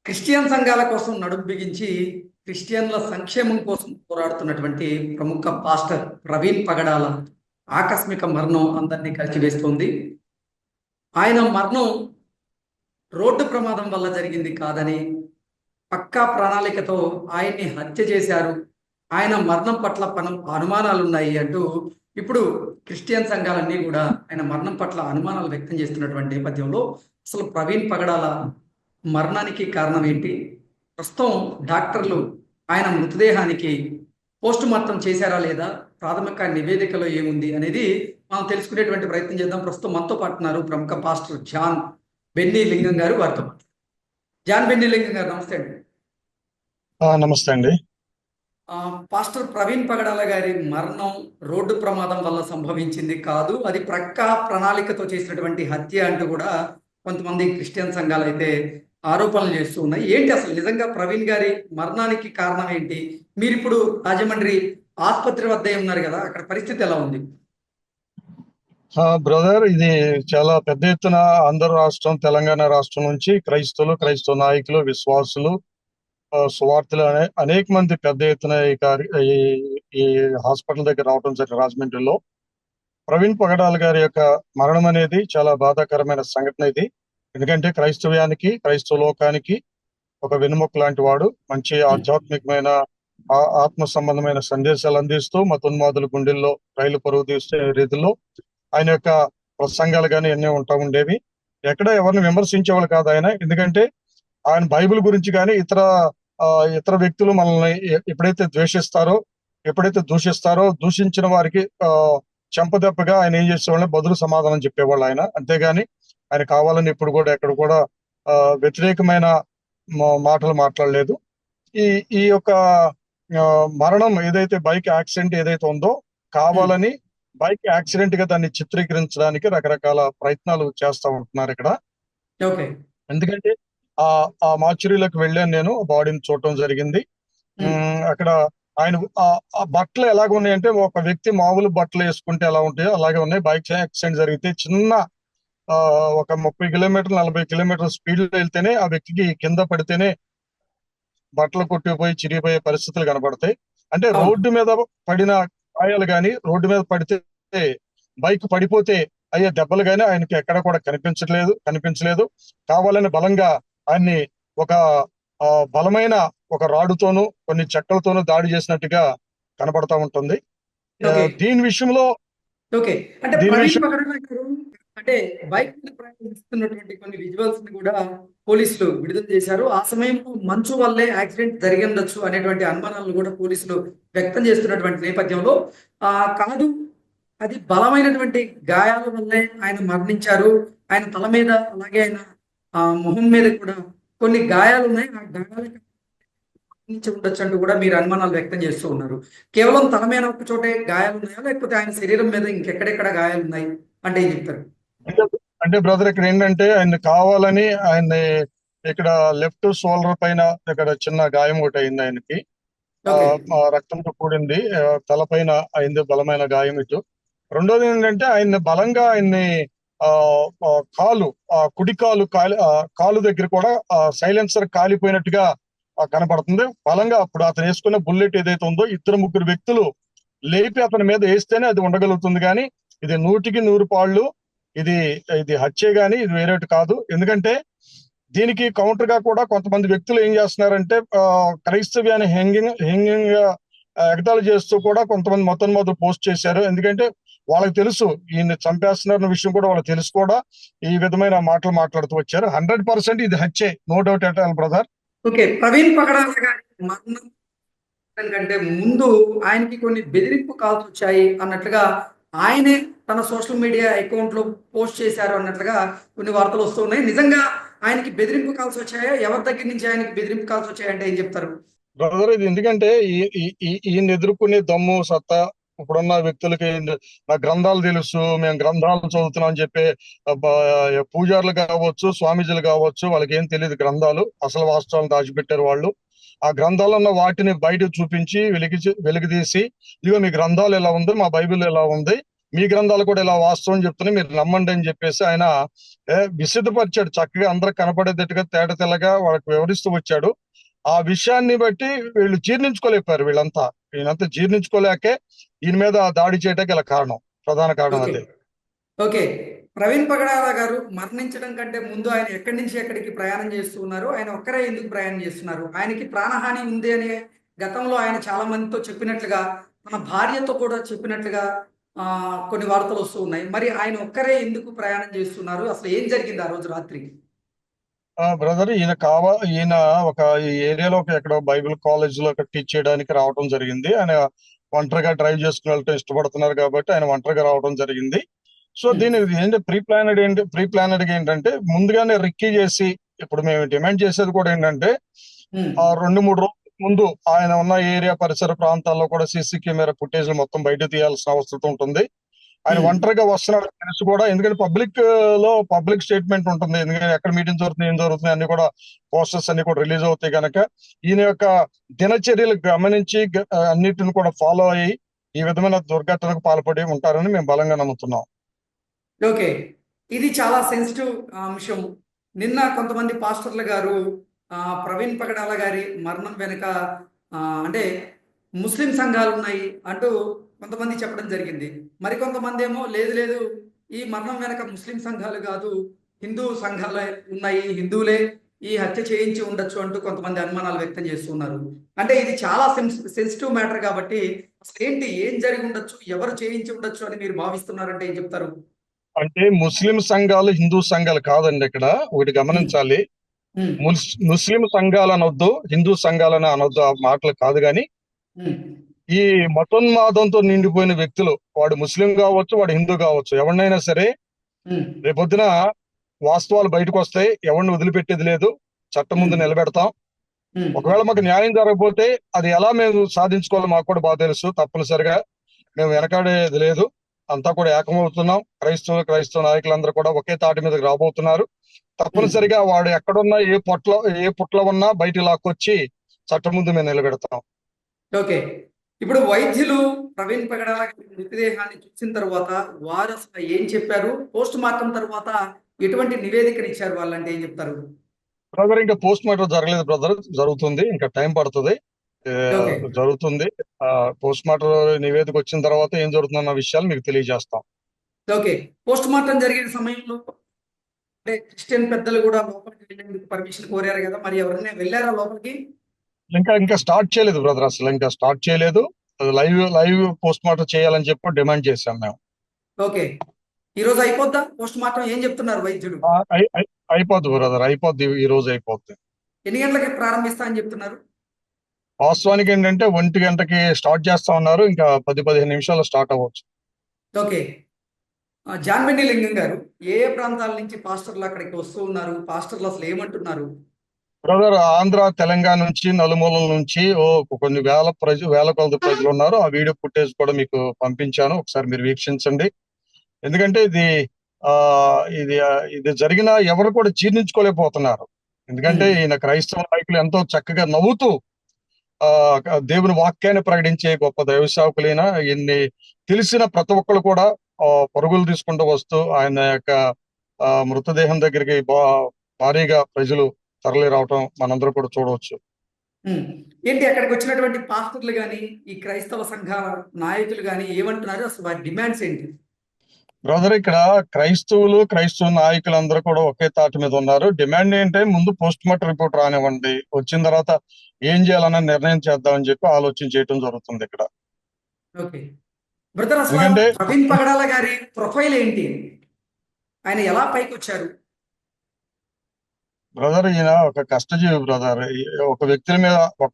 Christian సంఘాల కోసం నడుం బిగించి క్రిస్టియన్ల సంక్షేమం కోసం పోరాడుతున్నటువంటి ప్రముఖ పాస్టర్ ప్రవీణ్ పగడాల ఆకస్మిక మరణం అందరినీ కలిచివేస్తోంది. ఆయన మరణం రోడ్డు ప్రమాదం వల్ల జరిగింది కాదని, పక్కా ప్రణాళికతో ఆయన్ని హత్య చేశారు, ఆయన మరణం పట్ల అనుమానాలున్నాయి అంటూ ఇప్పుడు క్రిస్టియన్ సంఘాలన్నీ కూడా ఆయన మరణం పట్ల అనుమానాలు వ్యక్తం చేస్తున్నటువంటి నేపథ్యంలో అసలు ప్రవీణ్ పగడాల మరణానికి కారణం ఏంటి, ప్రస్తుతం డాక్టర్లు ఆయన మృతదేహానికి పోస్ట్ మార్టం చేశారా లేదా, ప్రాథమిక నివేదికలో ఏముంది అనేది మనం తెలుసుకునేటువంటి ప్రయత్నం చేద్దాం. ప్రస్తుతం మనతో పాటున్నారు ప్రముఖ పాస్టర్ జాన్ బెన్నీ లింగం గారు. వారితో జాన్ బెన్నీ లింగం గారు, నమస్తే అండి. నమస్తే అండి. పాస్టర్ ప్రవీణ్ పగడాల గారి మరణం రోడ్డు ప్రమాదం వల్ల సంభవించింది కాదు, అది ప్రక్కా ప్రణాళికతో చేసినటువంటి హత్య అంటూ కూడా కొంతమంది క్రిస్టియన్ సంఘాలు అయితే ఆరోపణలు చేస్తూ ఉన్నాయి. ఏంటి అసలు నిజంగా ప్రవీణ్ గారి మరణానికి కారణం ఏంటి? మీరు ఇప్పుడు రాజమండ్రి ఆసుపత్రి వద్ద ఉన్నారు కదా, అక్కడ పరిస్థితి ఎలా ఉంది? బ్రదర్, ఇది చాలా పెద్ద ఎత్తున ఆంధ్ర రాష్ట్రం, తెలంగాణ రాష్ట్రం నుంచి క్రైస్తవ నాయకులు, విశ్వాసులు, సువార్తలు అనేక మంది పెద్ద ఎత్తున ఈ హాస్పిటల్ దగ్గర రావడం జరిగింది రాజమండ్రిలో. ప్రవీణ్ పగడాల గారి యొక్క మరణం అనేది చాలా బాధాకరమైన సంఘటన ఇది. ఎందుకంటే క్రైస్తవ లోకానికి ఒక వెన్నెముక లాంటి వాడు, మంచి ఆధ్యాత్మికమైన ఆత్మ సంబంధమైన సందేశాలు అందిస్తూ మతోన్మాదుల గుండెల్లో రైలు పరుగు తీసే రీతిలో ఆయన యొక్క ప్రసంగాలు కానీ అన్నీ ఉంటా ఉండేవి. ఎక్కడ ఎవరిని విమర్శించేవాళ్ళు కాదు ఆయన. ఎందుకంటే ఆయన బైబిల్ గురించి కానీ ఇతర వ్యక్తులు మనల్ని ఎప్పుడైతే ద్వేషిస్తారో, ఎప్పుడైతే దూషిస్తారో, దూషించిన వారికి చెంపదెబ్బగా ఆయన ఏం చేసేవాళ్ళని బదులు సమాధానం చెప్పేవాళ్ళు ఆయన. అంతేగాని ఆయన కావాలని ఎప్పుడు కూడా ఎక్కడ కూడా వ్యతిరేకమైన మాటలు మాట్లాడలేదు. ఈ యొక్క మరణం ఏదైతే బైక్ యాక్సిడెంట్ ఏదైతే ఉందో, కావాలని బైక్ యాక్సిడెంట్ గా దాన్ని చిత్రీకరించడానికి రకరకాల ప్రయత్నాలు చేస్తా ఉంటున్నారు ఇక్కడ. ఎందుకంటే ఆ మార్చురీలోకి వెళ్ళాను నేను, బాడీని చూడటం జరిగింది. అక్కడ ఆయన ఆ బట్టలు ఎలాగ ఉన్నాయంటే, ఒక వ్యక్తి మామూలు బట్టలు వేసుకుంటే ఎలా ఉంటాయో అలాగే ఉన్నాయి. బైక్ యాక్సిడెంట్ జరిగితే చిన్న ఒక 30 కిలోమీటర్లు 40 కిలోమీటర్ల స్పీడ్ లో వెళ్తేనే ఆ వ్యక్తికి కింద పడితేనే బట్టలు కొట్టిపోయి చిరిగిపోయే పరిస్థితులు కనబడతాయి. అంటే రోడ్డు మీద పడిన గాయాలు గాని, రోడ్డు మీద పడితే బైక్ పడిపోతే అయ్యే దెబ్బలు గాని ఆయనకి ఎక్కడ కూడా కనిపించలేదు. కావాలని బలంగా ఆయన్ని ఒక బలమైన ఒక రాడుతోనూ కొన్ని చెక్కలతోనూ దాడి చేసినట్టుగా కనబడతా ఉంటుంది. దీని విషయంలో అంటే బైక్ మీద ప్రయాణిస్తున్నటువంటి కొన్ని విజువల్స్ ని కూడా పోలీసులు విడుదల చేశారు. ఆ సమయంలో మంచు వల్లే యాక్సిడెంట్ జరిగి ఉండొచ్చు అనేటువంటి అనుమానాలను కూడా పోలీసులు వ్యక్తం చేస్తున్నటువంటి నేపథ్యంలో కాదు, అది బలమైనటువంటి గాయాల వల్లే ఆయన మరణించారు, ఆయన తల మీద అలాగే ఆయన మొహం మీద కూడా కొన్ని గాయాలు ఉన్నాయి, ఆ గాయాలకు ఉండొచ్చు అంటూ కూడా మీరు అనుమానాలు వ్యక్తం చేస్తూ ఉన్నారు. కేవలం తల మీద ఒక చోటే గాయాలు ఉన్నాయా, లేకపోతే ఆయన శరీరం మీద ఇంకెక్కడెక్కడ గాయాలు ఉన్నాయి అంటే ఏం చెప్తారు? అంటే బ్రదర్, ఇక్కడ ఏంటంటే ఆయన కావాలని ఆయన్ని ఇక్కడ లెఫ్ట్ షోల్డర్ పైన ఇక్కడ చిన్న గాయం ఒకటి అయింది ఆయనకి, రక్తంతో కూడింది. తలపైన అయింది బలమైన గాయం. ఇటు రెండోది ఏంటంటే ఆయన్ని కుడి కాలు దగ్గర కూడా సైలెన్సర్ కాలిపోయినట్టుగా కనపడుతుంది బలంగా. అప్పుడు అతను వేసుకున్న బుల్లెట్ ఏదైతే ఉందో, 2-3 వ్యక్తులు లేపి అతని మీద వేస్తేనే అది ఉండగలుగుతుంది. కానీ ఇది 100కి 100 పాళ్ళు ఇది హత్యే గాని ఇది వేరేటి కాదు. ఎందుకంటే దీనికి కౌంటర్ గా కూడా కొంతమంది వ్యక్తులు ఏం చేస్తున్నారంటే, క్రైస్తవ్యాన్ని హ్యాంగింగ్ ఎగతాళి చేస్తూ కూడా కొంతమంది మొత్తం పోస్ట్ చేశారు. ఎందుకంటే వాళ్ళకి తెలుసు ఈయన చంపేస్తున్న విషయం కూడా వాళ్ళకి తెలుసు, కూడా ఈ విధమైన మాటలు మాట్లాడుతూ వచ్చారు. 100% ఇది హత్యే, no doubt at all brother. Praveen Pagadala గారి మరణం కంటే ముందు ఆయనకి కొన్ని బెదిరింపు కాల్స్ వచ్చాయి అన్నట్లుగా ఆయనే తన సోషల్ మీడియా అకౌంట్ లో పోస్ట్ చేశారు అన్నట్లుగా కొన్ని వార్తలు వస్తూ ఉన్నాయి. నిజంగా ఆయనకి బెదిరింపు కాల్స్ వచ్చాయా? ఎవరి దగ్గర నుంచి ఆయనకి బెదిరింపు కాల్స్ వచ్చాయంటే ఏం చెప్తారు? బ్రదర్, ఇది ఎందుకంటే ఈయన ఎదుర్కొనే దమ్ము సత్తా ఇప్పుడున్న వ్యక్తులకి, నా గ్రంథాలు తెలుసు, మేము గ్రంథాలు చదువుతున్నాం అని చెప్పి పూజారులు కావచ్చు, స్వామీజీలు కావచ్చు, వాళ్ళకి ఏం తెలియదు గ్రంథాలు, అసలు వాస్తవాలను దాచిపెట్టారు వాళ్ళు. ఆ గ్రంథాలు ఉన్న వాటిని బయట చూపించి వెలికితీసి, ఇదిగో మీ గ్రంథాలు ఎలా ఉంది, మా బైబిల్ ఎలా ఉంది, మీ గ్రంథాలు కూడా ఇలా వాస్తవం చెప్తున్నాయి, మీరు నమ్మండి అని చెప్పేసి ఆయన విసిద్ధపరిచాడు. చక్కగా అందరికి కనపడేటట్టుగా తేట తెల్లగా వాళ్ళకి వివరిస్తూ వచ్చాడు. ఆ విషయాన్ని బట్టి వీళ్ళు జీర్ణించుకోలేపారు. ఈయనంతా జీర్ణించుకోలేకే ఈయన మీద దాడి చేయడానికి గల కారణం, ప్రధాన కారణం ఓకే అదే. ఓకే ప్రవీణ్ పగడాల గారు మరణించడం కంటే ముందు ఆయన ఎక్కడి నుంచి ఎక్కడికి ప్రయాణం చేస్తూ ఉన్నారు? ఆయన ఒక్కరే ఎందుకు ప్రయాణం చేస్తున్నారు? ఆయనకి ప్రాణహాని ఉంది అని గతంలో ఆయన చాలా మందితో చెప్పినట్లుగా, తన భార్యతో కూడా చెప్పినట్లుగా కొన్ని వార్తలు వస్తూ ఉన్నాయి. మరి ఆయన ఒక్కరే ఎందుకు ప్రయాణం చేస్తున్నారు? అసలు ఏం జరిగింది ఆ రోజు రాత్రి? బ్రదర్, ఈయన ఒక ఈ ఏరియాలో ఎక్కడో బైబిల్ కాలేజ్ లో టీచ్ చేయడానికి రావడం జరిగింది. ఆయన ఒంటరిగా డ్రైవ్ చేసుకుని వెళ్ళటం ఇష్టపడుతున్నారు కాబట్టి ఆయన ఒంటరిగా రావడం జరిగింది. సో ఉమ్, దీనికి ప్రీ ప్లానెడ్ ఏంటంటే ముందుగానే రిక్కీ చేసి, ఇప్పుడు మేము డిమాండ్ చేసేది కూడా ఏంటంటే ఉమ్, 2-3 రోజుల ముందు ఆయన ఉన్న ఏరియా పరిసర ప్రాంతాల్లో కూడా సీసీ కెమెరా ఫుటేజ్ మొత్తం బయట తీయాల్సిన అవసరం ఉంటుంది. ఆయన ఉమ్, ఒంటరిగా వస్తున్నాడు తెలుసు కూడా, ఎందుకంటే పబ్లిక్ స్టేట్మెంట్ ఉంటుంది. ఎందుకంటే ఎక్కడ మీటింగ్ జరుగుతుంది, ఏం జరుగుతుంది అన్ని కూడా పోస్టర్స్ అన్ని కూడా రిలీజ్ అవుతాయి కనుక ఈయన యొక్క దినచర్యలు గమనించి అన్నిటిని కూడా ఫాలో అయ్యి ఈ విధమైన దుర్ఘటనకు పాల్పడి ఉంటారని మేము బలంగా నమ్ముతున్నాం. ఓకే ఇది చాలా సెన్సిటివ్ అంశం. నిన్న కొంతమంది పాస్టర్లు గారు ప్రవీణ్ పగడాల గారి మరణం వెనుక అంటే ముస్లిం సంఘాలు ఉన్నాయి అంటూ కొంతమంది చెప్పడం జరిగింది. మరికొంతమంది ఏమో లేదు లేదు, ఈ మరణం వెనక ముస్లిం సంఘాలు కాదు, హిందూ సంఘాలే ఉన్నాయి, హిందువులే ఈ హత్య చేయించి ఉండొచ్చు అంటూ కొంతమంది అనుమానాలు వ్యక్తం చేస్తున్నారు. అంటే ఇది చాలా సెన్సిటివ్ మ్యాటర్ కాబట్టి అసలు ఏంటి, ఏం జరిగి ఉండొచ్చు, ఎవరు చేయించి ఉండొచ్చు అని మీరు భావిస్తున్నారంటే ఏం చెప్తారు? అంటే ముస్లిం సంఘాలు హిందూ సంఘాలు కాదండి. ఇక్కడ ఒకటి ఉమ్, గమనించాలి. ఉమ్, ముస్లిం సంఘాలు అనొద్దు, హిందూ సంఘాలని అనొద్దు, ఆ మాటలు కాదు. కానీ ఉమ్, ఈ మతోన్మాదంతో నిండిపోయిన వ్యక్తులు, వాడు ముస్లిం కావచ్చు, వాడు హిందూ కావచ్చు, ఎవరినైనా సరే ఉమ్, రేపొద్దున వాస్తవాలు బయటకు వస్తాయి. ఎవరిని వదిలిపెట్టేది లేదు, చట్టం ముందు ఉమ్, నిలబెడతాం. ఉమ్, ఒకవేళ మాకు న్యాయం జరగకపోతే అది ఎలా మేము సాధించుకోవాలో మాకు కూడా బాగా తెలుసు. తప్పనిసరిగా మేము వెనకాడేది లేదు. అంతా కూడా ఏకమవుతున్నాం. క్రైస్తవ నాయకులందరూ కూడా ఒకే తాటి మీదకి రాబోతున్నారు. ఉమ్. తప్పనిసరిగా వాడు ఎక్కడున్నా, ఏ పుట్ల ఉన్నా బయట లాక్కొచ్చి చట్టం ముందు మేము నిలబెడతాం. ఓకే ఇప్పుడు వైద్యులు ప్రవీణ్ పగడాల గారి మృతదేహాన్ని చూసిన తర్వాత వారు అసలు ఏం చెప్పారు? పోస్ట్ మార్టం తర్వాత ఎటువంటి నివేదికను ఇచ్చారు? వాళ్ళంటే ఏం చెప్తారు? బ్రదర్, ఇంకా పోస్ట్ మార్టం జరగలేదు బ్రదర్, జరుగుతుంది. ఇంకా టైం పడుతుంది. ఆ, ఓకే జరుగుతుంది. పోస్ట్ మార్టం నివేదిక వచ్చిన తర్వాత ఏం జరుగుతుందన్న విషయాలు మీకు తెలియజేస్తాం. ఓకే పోస్ట్ మార్టం జరిగిన సమయంలో అంటే క్రిస్టియన్ పెద్దలు కూడా లోపలికి వెళ్ళేందుకు పర్మిషన్ కోరారు కదా, మరి ఎవరైనా వెళ్ళారా లోపలికి? ఇంకా స్టార్ట్ చేయలేదు బ్రదర్, అసలు ఇంకా స్టార్ట్ చేయలేదు. లైవ్ పోస్ట్ మార్టం చేయాలని చెప్పి డిమాండ్ చేశాం మేము. ఓకే ఈ రోజు అయిపోద్దా పోస్ట్ మార్టం? ఏం చెప్తున్నారు వైద్యులు? అయిపోద్ది బ్రదర్, అయిపోద్ది. ఈ రోజు అయిపోద్ది. ఎన్ని గంటలకి ప్రారంభిస్తా అని చెప్తున్నారు? వాస్తవానికి ఏంటంటే 1 గంటకి స్టార్ట్ చేస్తా ఉన్నారు. ఇంకా 10-15 నిమిషాల్లో స్టార్ట్ అవ్వచ్చు. ఓకే జాన్వెండి లింగం గారు, ఏ ఏ ప్రాంతాల నుంచి పాస్టర్లు అక్కడికి వస్తూ ఉన్నారు? పాస్టర్లు అసలు ఏమంటున్నారు? బ్రదర్, ఆంధ్ర తెలంగాణ నుంచి నలుమూలల నుంచి కొన్ని వేల కొలది ప్రజలు ఉన్నారు. ఆ వీడియో ఫుటేజ్ కూడా మీకు పంపించాను, ఒకసారి మీరు వీక్షించండి. ఎందుకంటే ఆ ఇది జరిగిన ఎవరు కూడా జీర్ణించుకోలేకపోతున్నారు. ఎందుకంటే ఉమ్, ఈయన క్రైస్తవ నాయకులు ఎంతో చక్కగా నవ్వుతూ ఆ దేవుని వాక్యాన్ని ప్రకటించే గొప్ప దైవ సేవకులైన ఈయన్ని తెలిసిన ప్రతి ఒక్కరు కూడా పరుగులు తీసుకుంటూ వస్తూ ఆయన యొక్క మృతదేహం దగ్గరికి భారీగా ప్రజలు తరలి రావటం మనందరూ కూడా చూడవచ్చు. ఉమ్. ఏంటి అక్కడికి వచ్చినటువంటి పాస్టర్లు కానీ ఈ క్రైస్తవ సంఘాల నాయకులు కానీ ఏమంటున్నారు? అసలు వారి డిమాండ్స్ ఏంటి? బ్రదర్, ఇక్కడ క్రైస్తవ నాయకులందరూ కూడా ఒకే తాటి మీద ఉన్నారు. డిమాండ్ ఏంటంటే ముందు పోస్ట్ మార్టం రిపోర్ట్ రానివ్వండి, వచ్చిన తర్వాత ఏం చేయాలన్న నిర్ణయం చేద్దామని చెప్పి ఆలోచన చేయడం జరుగుతుంది ఇక్కడ. ఓకే బ్రదర్, అసలు ఎందుకంటే ప్రవీణ్ పగడాల గారి ప్రొఫైల్ ఏంటి? ఆయన ఎలా పైకి వచ్చారు? బ్రదర్, ఈయన ఒక కష్టజీవి బ్రదర్. ఒక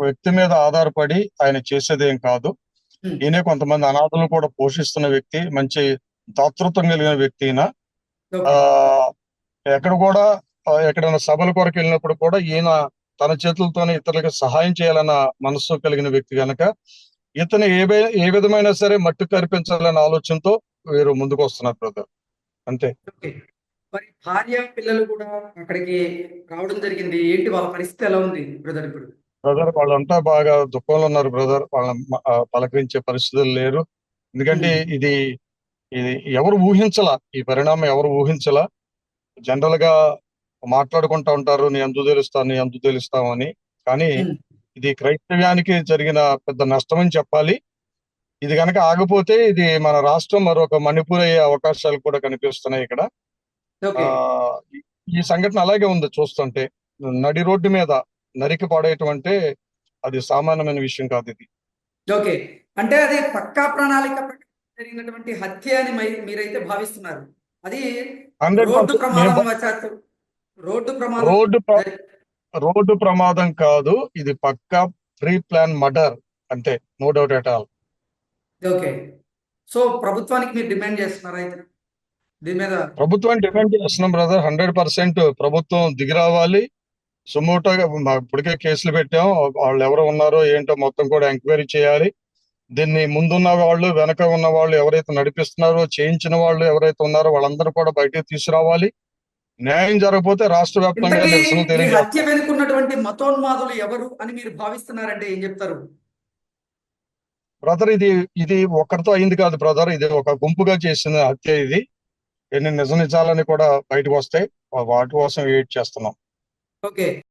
వ్యక్తి మీద ఆధారపడి ఆయన చేసేదేం కాదు. ఉమ్, ఈయనే కొంతమంది అనాథలను కూడా పోషిస్తున్న వ్యక్తి, మంచి దాతృత్వం కలిగిన వ్యక్తి ఈయన. ఆ ఓకే ఎక్కడ కూడా ఎక్కడైనా సభల కొరకు వెళ్ళినప్పుడు కూడా ఈయన తన చేతులతోనే ఇతరులకు సహాయం చేయాలన్న మనస్సు కలిగిన వ్యక్తి కనుక ఇతను ఏ విధమైన సరే మట్టు కనిపించాలన్న ఆలోచనతో వీరు ముందుకు వస్తున్నారు బ్రదర్, అంతే. ఓకే మరి భార్య పిల్లలు కూడా అక్కడికి రావడం జరిగింది. ఏంటి వాళ్ళ పరిస్థితి ఎలా ఉంది బ్రదర్ ఇప్పుడు? బ్రదర్, వాళ్ళంతా బాగా దుఃఖంలో ఉన్నారు బ్రదర్. వాళ్ళని పలకరించే పరిస్థితులు లేరు. ఎందుకంటే ఉమ్, ఇది ఇది ఎవరు ఊహించలా, ఈ పరిణామం ఎవరు ఊహించలా. జనరల్ గా మాట్లాడుకుంటా ఉంటారు, నీ అంతు తెలుస్తావు, నీ అంతు తెలుస్తావు అని. కానీ ఉమ్. ఇది క్రైస్తవ్యానికి జరిగిన పెద్ద నష్టం అని చెప్పాలి. ఇది కనుక ఆగిపోతే ఇది మన రాష్ట్రం మరొక మణిపూర్ అయ్యే అవకాశాలు కూడా కనిపిస్తున్నాయి ఇక్కడ. ఆ ఓకే. ఈ ఈ సంఘటన అలాగే ఉంది చూస్తుంటే. నడి రోడ్డు మీద నరికి పడేయటం అంటే అది సామాన్యమైన విషయం కాదు ఇది. ఓకే. అంటే అది పక్కా ప్రణాళిక ప్రకారం జరిగినటువంటి హత్య అని మీరైతే భావిస్తున్నారు. అది రోడ్డు 100% ప్రమాదం వశాత్తు రోడ్డు ప్రమాదం రోడ్డు ప్ర- జరి- రోడ్డు ప్రమాదం కాదు, ఇది పక్కా ప్రీ ప్లాన్ మర్డర్, అంటే no doubt at all. Okay. So ప్రభుత్వానికి మీరు డిమాండ్ చేస్తున్నారా అయితే దీని మీద? ప్రభుత్వాన్ని డిమాండ్ చేస్తున్నాం బ్రదర్, 100% ప్రభుత్వం దిగి రావాలి. సుమోటోగా ఇప్పటికే కేసులు పెట్టాం, వాళ్ళు ఎవరు ఉన్నారో ఏంటో మొత్తం కూడా ఎంక్వైరీ చేయాలి. దీన్ని ముందున్న వాళ్ళు, వెనక ఉన్న వాళ్ళు, ఎవరైతే నడిపిస్తున్నారో, చేయించిన వాళ్ళు ఎవరైతే ఉన్నారో వాళ్ళందరూ కూడా బయటకు తీసుకురావాలి. న్యాయం జరగకపోతే రాష్ట్ర వ్యాప్తంగా ఇంతకీ నిరసన ఈ హత్య తెలియజేస్తాం. వెనుకున్నటువంటి మతోన్మాదులు ఎవరు అని మీరు భావిస్తున్నారంటే ఏం చెప్తారు? బ్రదర్, ఇది ఇది ఒక్కరితో అయింది కాదు బ్రదర్, ఇది ఒక గుంపుగా చేసిన హత్య. ఇది ఎన్ని నిజాలని కూడా బయటకు వస్తాయి, వాటి కోసం వెయిట్ చేస్తున్నాం. ఓకే.